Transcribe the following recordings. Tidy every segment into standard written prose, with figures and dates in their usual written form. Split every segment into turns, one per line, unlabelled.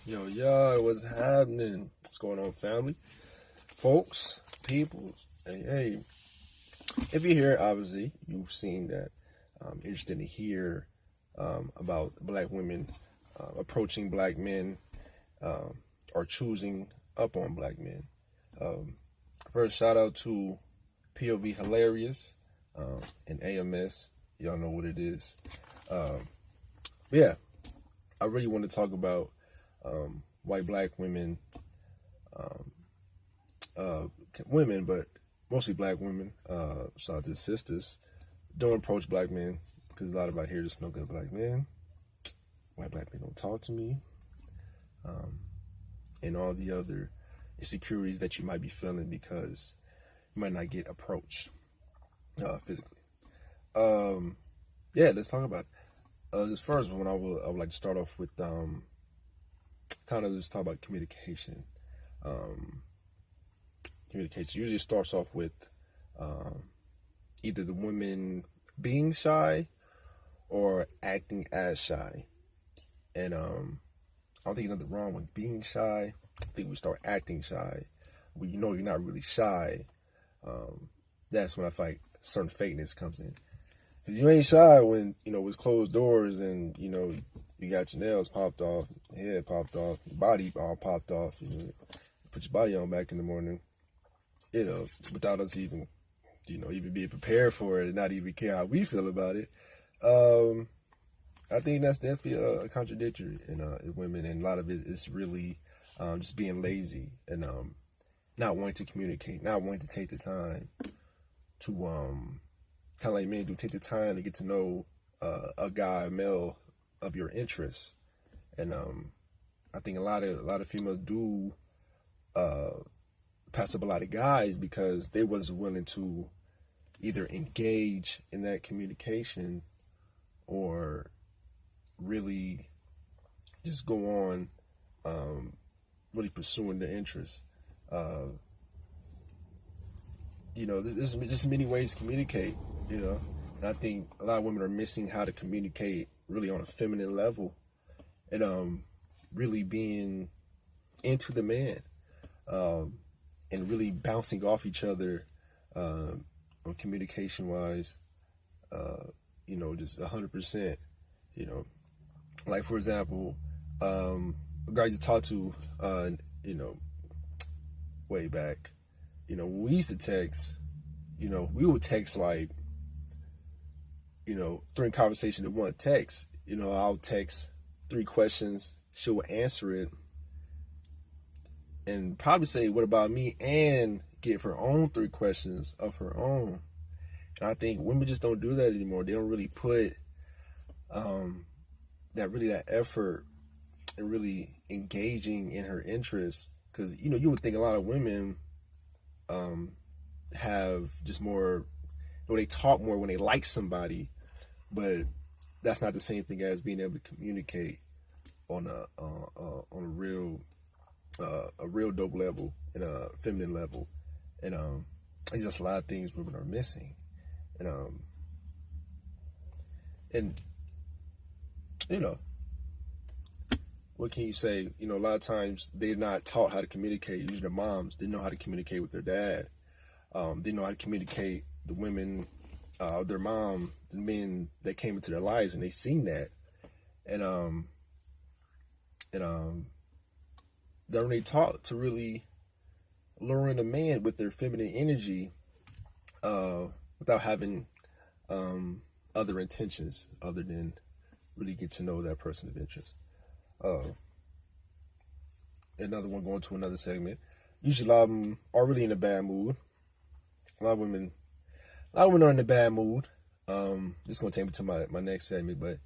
Yo, what's happening? What's going on, family? Folks, people, hey. If you're here, obviously, you've seen that I'm interested to hear about black women approaching black men or choosing up on black men. Um, First, shout out to POV Hilarious and AMS. Y'all know what it is. Um, yeah, I really want to talk about white black women, uh, but mostly black women. Shout out to the sisters. Don't approach black men because a lot of out here just no good black men. White black men don't talk to me, and all the other insecurities that you might be feeling because you might not get approached physically. Um, yeah, let's talk about it. This first one, I would like to start off with kind of just talk about communication. Um, Communication usually starts off with um, either the women being shy or acting as shy. And I don't think there's nothing wrong with being shy. I think we start acting shy. When you know you're not really shy, that's when I feel like certain fakeness comes in. Cause you ain't shy when, it's closed doors and, you got your nails popped off, your head popped off, your body all popped off. Put your body on back in the morning, without us even, even being prepared for it and not even care how we feel about it. I think that's definitely a contradictory in women, and a lot of it is really just being lazy and not wanting to communicate, not wanting to take the time to kind of like men do, take the time to get to know a guy, a male of your interests, and I think a lot of females do pass up a lot of guys because they wasn't willing to either engage in that communication or really just go on really pursuing their interests. There's just many ways to communicate, and I think a lot of women are missing how to communicate really on a feminine level and really being into the man and really bouncing off each other on communication wise, just 100%, like for example, a guy you talk to, way back, when we used to text, we would text like, three conversations in one text. I'll text 3 questions, she will answer it, and probably say, "What about me?" and give her own 3 questions of her own. And I think women just don't do that anymore. They don't really put that effort and really engaging in her interests, because you would think a lot of women have just more, they talk more when they like somebody, but that's not the same thing as being able to communicate on a real dope level and a feminine level, and there's just a lot of things women are missing, and what can you say? A lot of times they're not taught how to communicate. Usually their moms didn't know how to communicate with their dad. Didn't know how to communicate the women, their mom, the men that came into their lives, and they seen that, and they're only taught to really lure in a man with their feminine energy, without having other intentions other than really get to know that person of interest. Another one, going to another segment. Usually a lot of them are really in a bad mood. A lot of women are in a bad mood. This is gonna take me to my next segment, but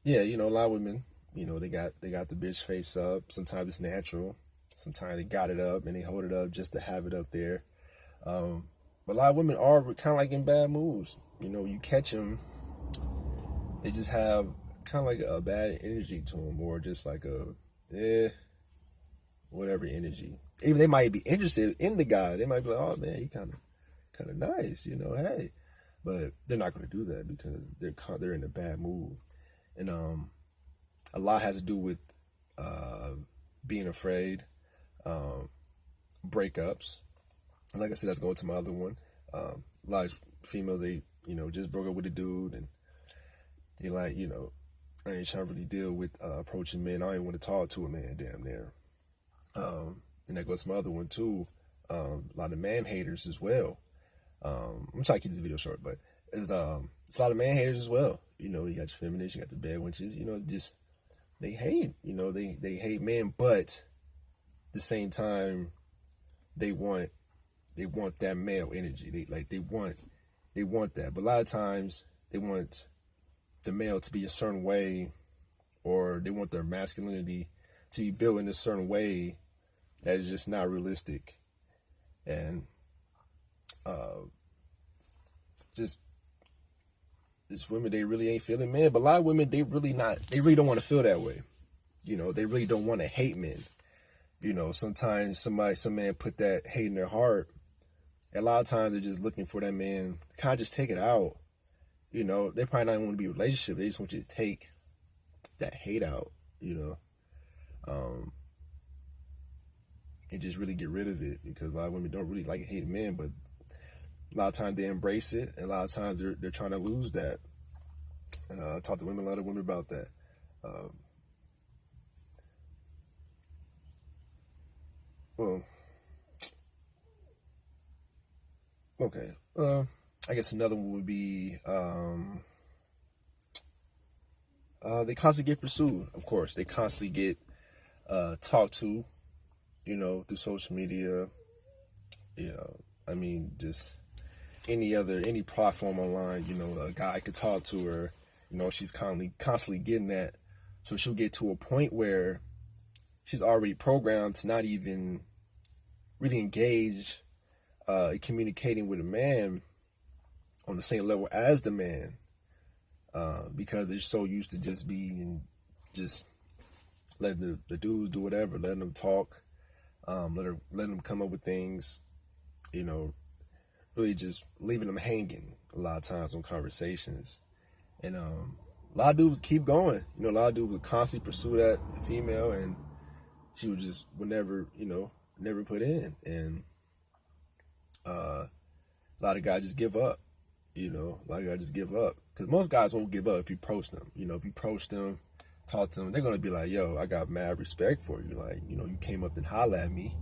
yeah, a lot of women, they got the bitch face up. Sometimes it's natural. Sometimes they got it up and they hold it up just to have it up there. But a lot of women are kind of like in bad moods. You catch them, they just have kind of like a bad energy to them, or just like whatever energy. Even they might be interested in the guy. They might be like, "Oh man, he kind of nice, hey," but they're not going to do that because they're in a bad mood, and a lot has to do with being afraid, breakups. Like I said, that's going to my other one. A lot of females, they, just broke up with a dude, and they like, I ain't trying to really deal with approaching men. I ain't want to talk to a man, damn near. And that goes to my other one too. A lot of man haters as well. I'm trying to keep this video short, but it's a lot of man haters as well. You got your feminists, you got the bad wenches, just they hate, they hate men, but at the same time, they want that male energy. They want that. But a lot of times they want the male to be a certain way, or they want their masculinity to be built in a certain way that is just not realistic. And just women, they really ain't feeling men. But a lot of women, they really don't want to feel that way. They really don't want to hate men. Sometimes some man put that hate in their heart. A lot of times they're just looking for that man to kind of just take it out. They probably not want to be in a relationship. They just want you to take that hate out, and just really get rid of it, because a lot of women don't really like hating men, but a lot of times they embrace it, and a lot of times they're trying to lose that. And I talk to a lot of women about that. Okay. I guess another one would be they constantly get pursued. Of course, they constantly get talked to, through social media. Just any platform online. A guy could talk to her. She's constantly getting that. So she'll get to a point where she's already programmed to not even really engage communicating with a man on the same level as the man, because they're so used to just being, just letting the dudes do whatever, letting them talk, letting them come up with things, really just leaving them hanging a lot of times on conversations. And a lot of dudes keep going. A lot of dudes would constantly pursue that female, and she would never put in. And a lot of guys just give up. A lot of guys just give up, because most guys won't give up if you approach them. If you approach them, talk to them, they're gonna be like, "Yo, I got mad respect for you. Like, you came up and hollered at me.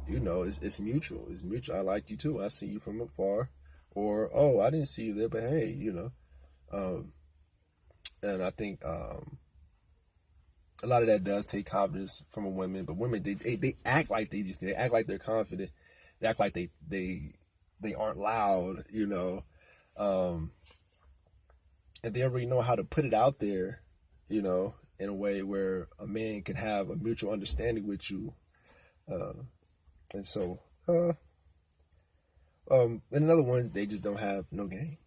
It's mutual. It's mutual. I like you too. I see you from afar, or oh, I didn't see you there, but hey, And I think a lot of that does take confidence from a woman. But women, they act like they act like they're confident. They act like they aren't loud, and they don't really know how to put it out there, in a way where a man can have a mutual understanding with you. And so, and another one, they just don't have no game.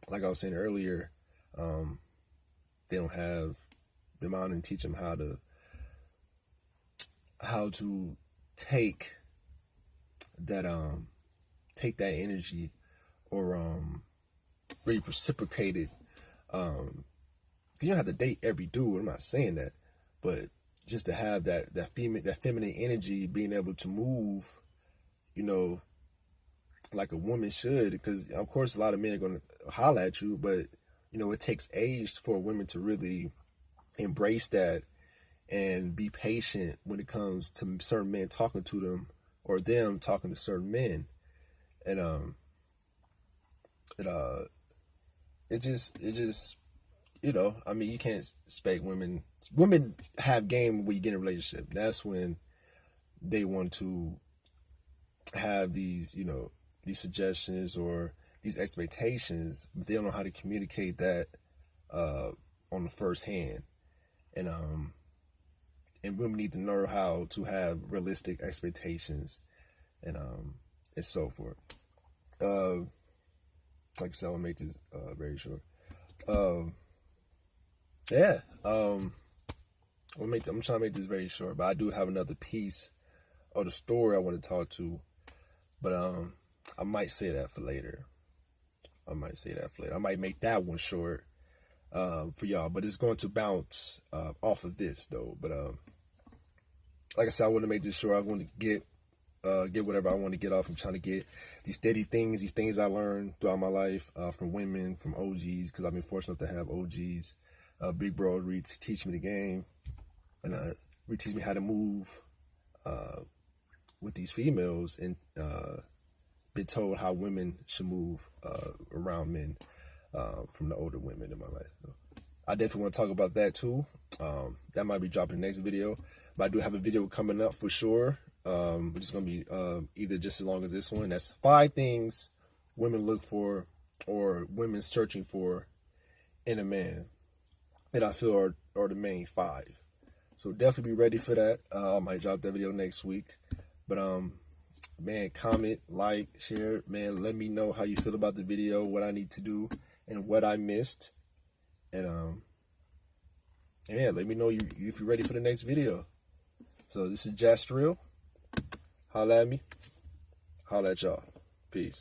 Like I was saying earlier, they don't have the mind and teach them how to take that energy, or really reciprocate it. You don't have to date every dude. I'm not saying that, but just to have that feminine energy, being able to move, like a woman should. Because of course, a lot of men are going to holler at you, but it takes age for women to really embrace that and be patient when it comes to certain men talking to them, or them talking to certain men. And it just you can't expect women have game when you get in a relationship. That's when they want to have these suggestions or these expectations, but they don't know how to communicate that on the first hand. And women need to know how to have realistic expectations, and so forth. Like I said, I'll make this very short. I'm trying to make this very short, but I do have another piece of the story I want to talk to, but I might say that for later. I might make that one short, for y'all, but it's going to bounce off of this though. But like I said, I want to make this sure I want to get whatever I want to get off. I'm trying to get these steady things, these things I learned throughout my life from women, from OGs, because I've been fortunate to have OGs, big bros teach me the game, and teach me how to move with these females, and been told how women should move around men from the older women in my life. So I definitely want to talk about that too. That might be dropping the next video, but I do have a video coming up for sure. Which is going to be either just as long as this one. That's 5 things women look for or women searching for in a man that I feel are the main 5. So definitely be ready for that. I might drop that video next week. But man, comment, like, share. Man, let me know how you feel about the video, what I need to do, and what I missed. And yeah, let me know if you're ready for the next video. So this is Jastrill. Holla at me. Holla at y'all. Peace.